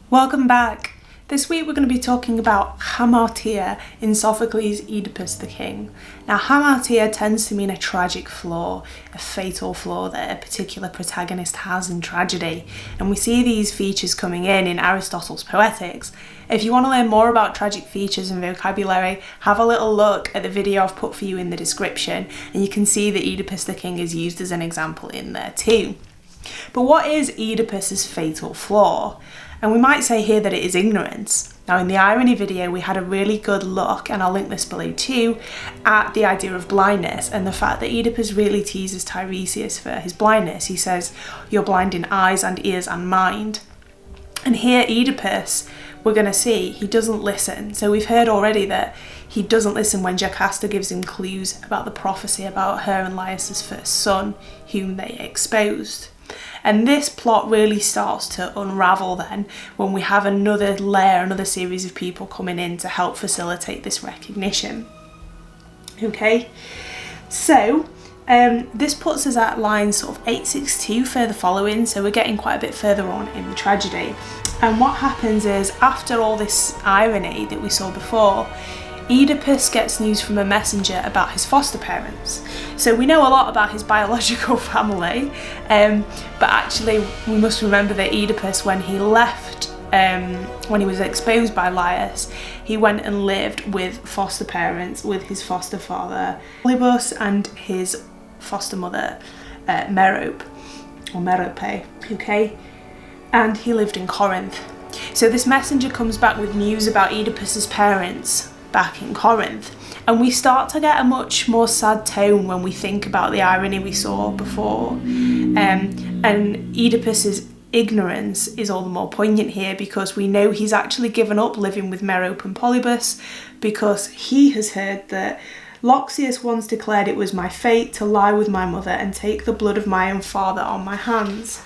Welcome back. This week we're going to be talking about Hamartia in Sophocles Oedipus the King. Now Hamartia tends to mean a tragic flaw, a fatal flaw that a particular protagonist has in tragedy, and we see these features coming in Aristotle's Poetics. If you want to learn more about tragic features and vocabulary, have a little look at the video I've put for you in the description, and you can see that Oedipus the King is used as an example in there too. But what is Oedipus's fatal flaw? And we might say here that it is ignorance. Now in the irony video we had a really good look, and I'll link this below too, at the idea of blindness and the fact that Oedipus really teases Tiresias for his blindness. He says, "You're blind in eyes and ears and mind." And here Oedipus, we're going to see, he doesn't listen. So we've heard already that he doesn't listen when Jocasta gives him clues about the prophecy about her and Laius's first son, whom they exposed. And this plot really starts to unravel then when we have another layer, another series of people coming in to help facilitate this recognition. Okay, so this puts us at line sort of 862 further following, so we're getting quite a bit further on in the tragedy. And what happens is, after all this irony that we saw before, Oedipus gets news from a messenger about his foster parents. So we know a lot about his biological family, but actually we must remember that Oedipus, when he left, when he was exposed by Laius, he went and lived with foster parents, with his foster father Polybus and his foster mother Merope, or Merope, okay? And he lived in Corinth. So this messenger comes back with news about Oedipus's parents back in Corinth, and we start to get a much more sad tone when we think about the irony we saw before, and Oedipus's ignorance is all the more poignant here because we know he's actually given up living with Merope and Polybus because he has heard that Loxias once declared it was my fate to lie with my mother and take the blood of my own father on my hands.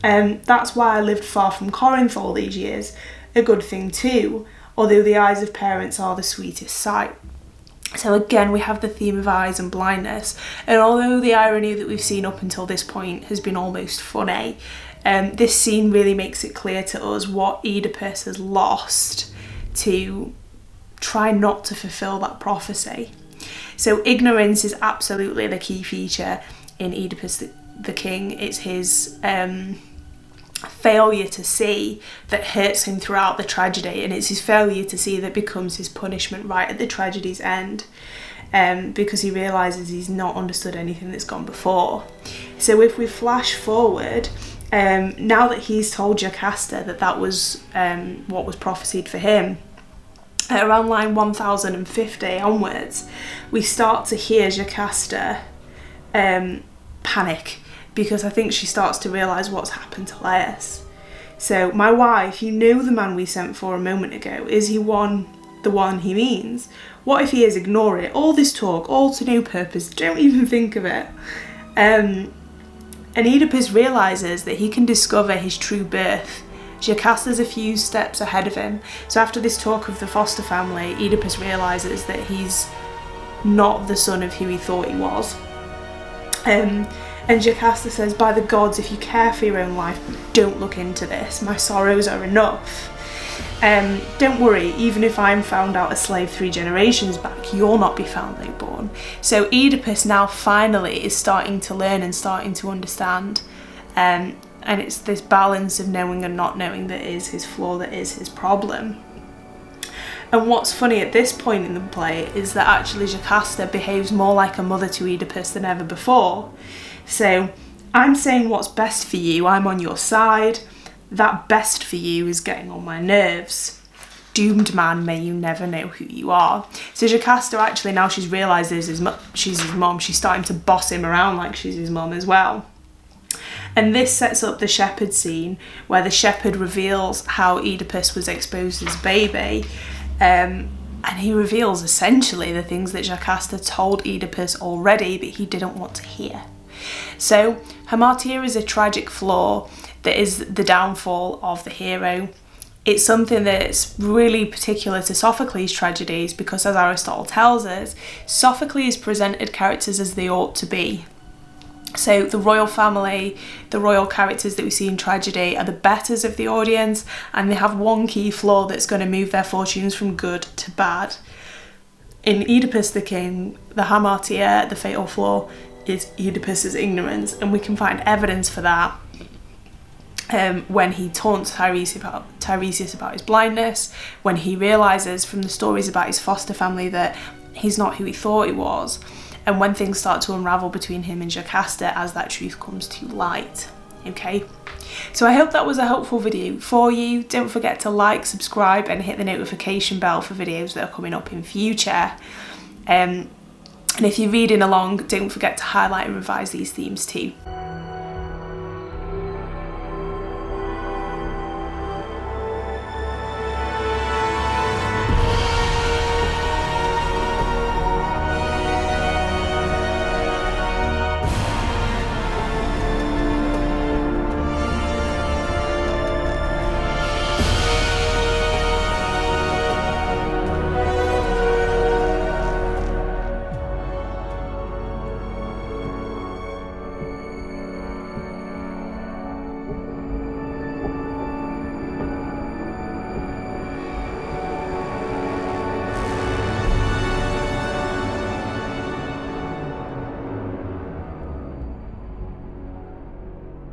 That's why I lived far from Corinth all these years, a good thing too, although the eyes of parents are the sweetest sight. So again, we have the theme of eyes and blindness, and although the irony that we've seen up until this point has been almost funny, this scene really makes it clear to us what Oedipus has lost to try not to fulfill that prophecy. So ignorance is absolutely the key feature in Oedipus the King. It's his failure to see that hurts him throughout the tragedy, and it's his failure to see that becomes his punishment right at the tragedy's end, because he realises he's not understood anything that's gone before. So if we flash forward, now that he's told Jocasta that was what was prophesied for him, at around line 1050 onwards, we start to hear Jocasta panic, because I think she starts to realise what's happened to Laius. So, my wife, you know the man we sent for a moment ago, is he the one he means? What if he is? Ignore it. All this talk, all to no purpose, don't even think of it. And Oedipus realises that he can discover his true birth. Jocasta's a few steps ahead of him. So after this talk of the foster family, Oedipus realises that he's not the son of who he thought he was. And Jocasta says, "By the gods, if you care for your own life, don't look into this. My sorrows are enough. Don't worry, even if I'm found out a slave 3 generations back, you'll not be found late-born." So Oedipus now finally is starting to learn and starting to understand. And it's this balance of knowing and not knowing that is his flaw, that is his problem. And what's funny at this point in the play is that actually Jocasta behaves more like a mother to Oedipus than ever before. So, I'm saying what's best for you, I'm on your side. That best for you is getting on my nerves. Doomed man, may you never know who you are. So Jocasta actually, now she's realised she's his mum, she's starting to boss him around like she's his mum as well. And this sets up the shepherd scene, where the shepherd reveals how Oedipus was exposed as a baby. And he reveals essentially the things that Jocasta told Oedipus already, but he didn't want to hear. So Hamartia is a tragic flaw that is the downfall of the hero. It's something that's really particular to Sophocles' tragedies because, as Aristotle tells us, Sophocles presented characters as they ought to be. So the royal family, the royal characters that we see in tragedy are the betters of the audience, and they have one key flaw that's going to move their fortunes from good to bad. In Oedipus the King, the Hamartia, the fatal flaw, is Oedipus's ignorance, and we can find evidence for that when he taunts Tiresias about his blindness, when he realises from the stories about his foster family that he's not who he thought he was, and when things start to unravel between him and Jocasta as that truth comes to light. Okay, so I hope that was a helpful video for you. Don't forget to like, subscribe and hit the notification bell for videos that are coming up in future. And if you're reading along, don't forget to highlight and revise these themes too.